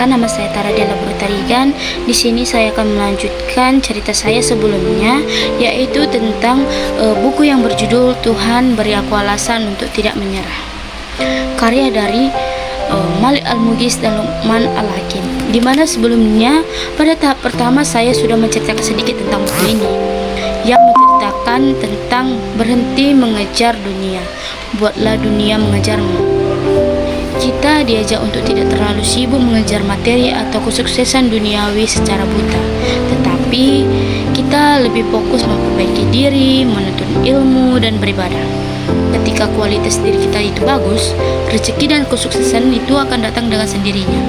perkenalkan, nama saya Tara Della Brutarigan. Di sini saya akan melanjutkan cerita saya sebelumnya, yaitu tentang buku yang berjudul Tuhan Beri Aku Alasan Untuk Tidak Menyerah, karya dari Malik Al-Mughis dan Luqman Al-Hakim. Dimana sebelumnya pada tahap pertama saya sudah menceritakan sedikit tentang buku ini, yang menceritakan tentang berhenti mengejar dunia, buatlah dunia mengejarmu. Kita diajak untuk tidak terlalu sibuk mengejar materi atau kesuksesan duniawi secara buta, tetapi kita lebih fokus memperbaiki diri, menuntut ilmu, dan beribadah. Ketika kualitas diri kita itu bagus, rezeki dan kesuksesan itu akan datang dengan sendirinya.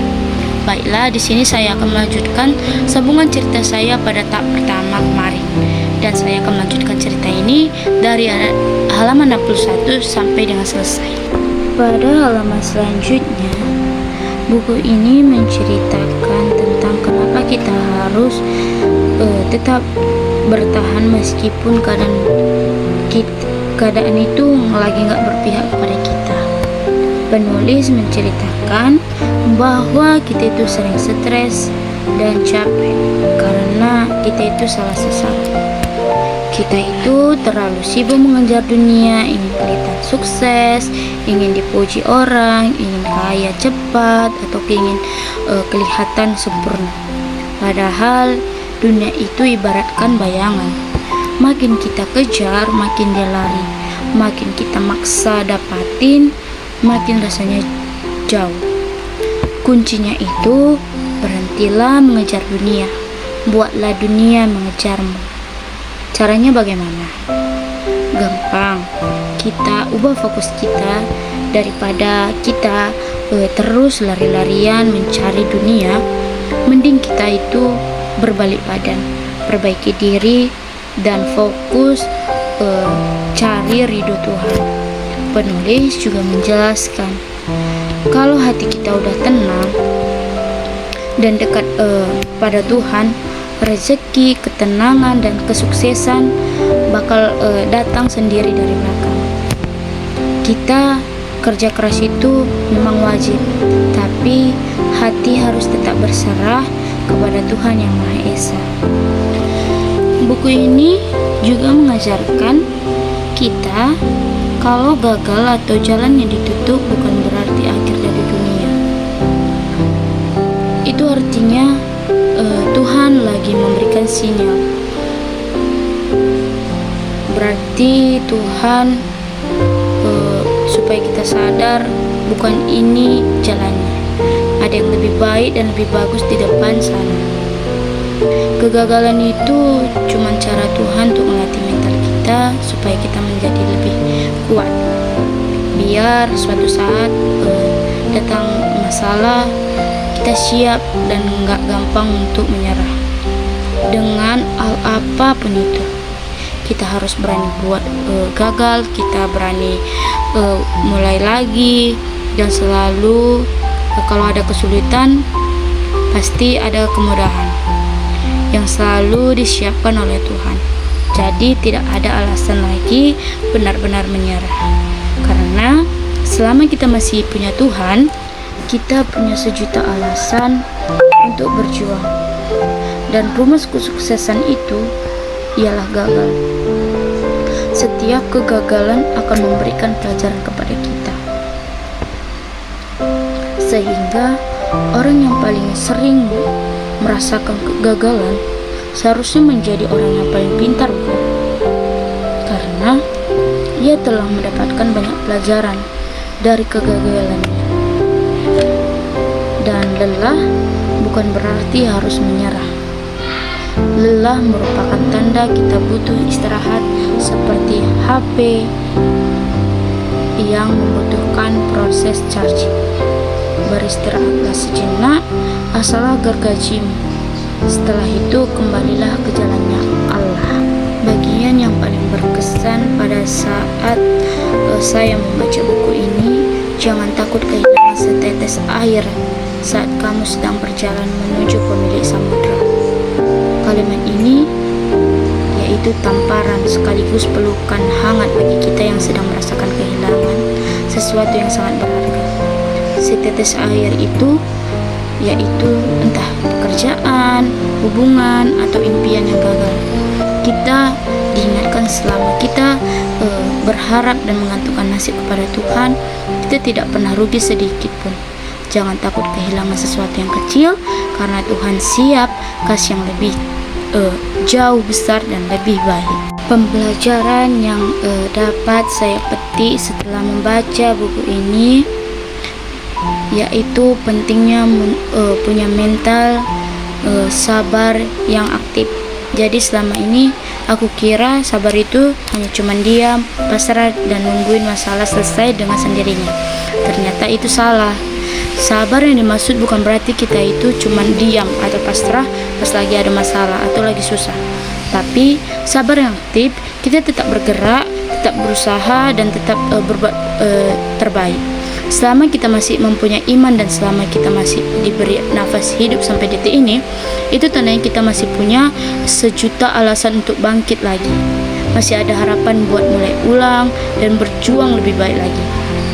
Baiklah, di sini saya akan melanjutkan sambungan cerita saya pada tahap pertama kemarin, dan saya akan melanjutkan cerita ini dari halaman 61 sampai dengan selesai. Pada halaman selanjutnya, buku ini menceritakan tentang kenapa kita harus tetap bertahan meskipun keadaan itu lagi nggak berpihak kepada kita. Penulis menceritakan bahwa kita itu sering stres dan capek karena kita itu salah sasaran. Kita itu terlalu sibuk mengejar dunia, ingin kelihatan sukses, ingin dipuji orang, ingin kaya cepat, atau ingin kelihatan sempurna. Padahal dunia itu ibaratkan bayangan. Makin kita kejar, makin dia lari. Makin kita maksa dapatin, makin rasanya jauh. Kuncinya itu, berhentilah mengejar dunia. Buatlah dunia mengejarmu. Caranya bagaimana? Gampang. Kita ubah fokus kita daripada kita terus lari-larian mencari dunia. Mending kita itu berbalik badan, perbaiki diri, dan fokus cari ridho Tuhan. Penulis juga menjelaskan, kalau hati kita udah tenang dan dekat pada Tuhan, rezeki, ketenangan, dan kesuksesan bakal datang sendiri dari belakang. Kita kerja keras itu memang wajib, tapi hati harus tetap berserah kepada Tuhan Yang Maha Esa. Buku ini juga mengajarkan kita kalau gagal atau jalan yang ditutup bukan berarti akhir dari dunia. Itu artinya Tuhan lagi memberikan sinyal. Berarti Tuhan supaya kita sadar bukan ini jalannya. Ada yang lebih baik dan lebih bagus di depan sana. Kegagalan itu cuma cara Tuhan untuk melatih mental kita supaya kita menjadi lebih kuat. Biar suatu saat datang masalah, kita siap dan gak gampang untuk menyerah. Dengan hal apapun itu, kita harus berani buat gagal, kita berani mulai lagi, dan selalu kalau ada kesulitan pasti ada kemudahan yang selalu disiapkan oleh Tuhan. Jadi tidak ada alasan lagi benar-benar menyerah, karena selama kita masih punya Tuhan, kita punya sejuta alasan untuk berjuang. Dan rumus kesuksesan itu ialah gagal. Setiap kegagalan akan memberikan pelajaran kepada kita. Sehingga orang yang paling sering merasakan kegagalan seharusnya menjadi orang yang paling pintar, bukan? Karena ia telah mendapatkan banyak pelajaran dari kegagalannya. Dan lelah bukan berarti harus menyerah. Lelah merupakan tanda kita butuh istirahat, seperti HP yang membutuhkan proses charging. Beristirahatlah sejenak, asal agar gajimu. Setelah itu kembalilah ke jalannya Allah. Bagian yang paling berkesan pada saat saya membaca buku ini, jangan takut kehilangan setetes air saat kamu sedang berjalan menuju pemilik samudra. Kalimat ini yaitu tamparan sekaligus pelukan hangat bagi kita yang sedang merasakan kehilangan sesuatu yang sangat berharga. Setetes air itu yaitu entah pekerjaan, hubungan, atau impian yang gagal. Kita diingatkan selama kita berharap dan menggantungkan nasib kepada Tuhan, kita tidak pernah rugi sedikit pun. Jangan takut kehilangan sesuatu yang kecil, karena Tuhan siap kasih yang lebih jauh besar dan lebih baik. Pembelajaran yang dapat saya petik setelah membaca buku ini, yaitu pentingnya punya mental sabar yang aktif. Jadi selama ini aku kira sabar itu hanya cuman diam, pasrah, dan nungguin masalah selesai dengan sendirinya. Ternyata itu salah. Sabar yang dimaksud bukan berarti kita itu cuman diam atau pasrah pas lagi ada masalah atau lagi susah. Tapi sabar yang aktif, kita tetap bergerak, tetap berusaha, dan tetap berbuat terbaik. Selama kita masih mempunyai iman dan selama kita masih diberi nafas hidup sampai detik ini, itu tandanya kita masih punya sejuta alasan untuk bangkit lagi. Masih ada harapan buat mulai ulang dan berjuang lebih baik lagi.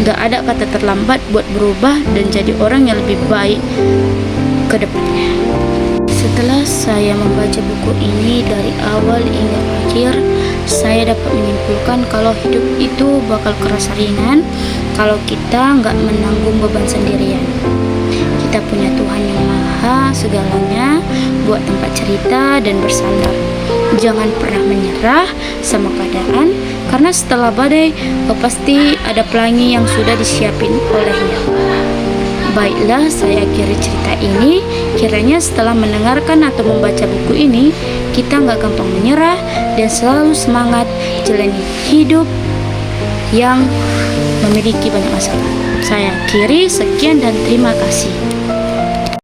Gak ada kata terlambat buat berubah dan jadi orang yang lebih baik ke depannya. Setelah saya membaca buku ini dari awal hingga akhir, saya dapat menyimpulkan kalau hidup itu bakal kerasa ringan kalau kita nggak menanggung beban sendirian. Kita punya Tuhan yang maha segalanya buat tempat cerita dan bersandar. Jangan pernah menyerah sama keadaan, karena setelah badai pasti ada pelangi yang sudah disiapin olehnya. Baiklah, saya akhiri cerita ini. Kiranya setelah mendengarkan atau membaca buku ini, kita nggak gampang menyerah dan selalu semangat jalani hidup yang memiliki banyak masalah. Saya akhiri, sekian dan terima kasih.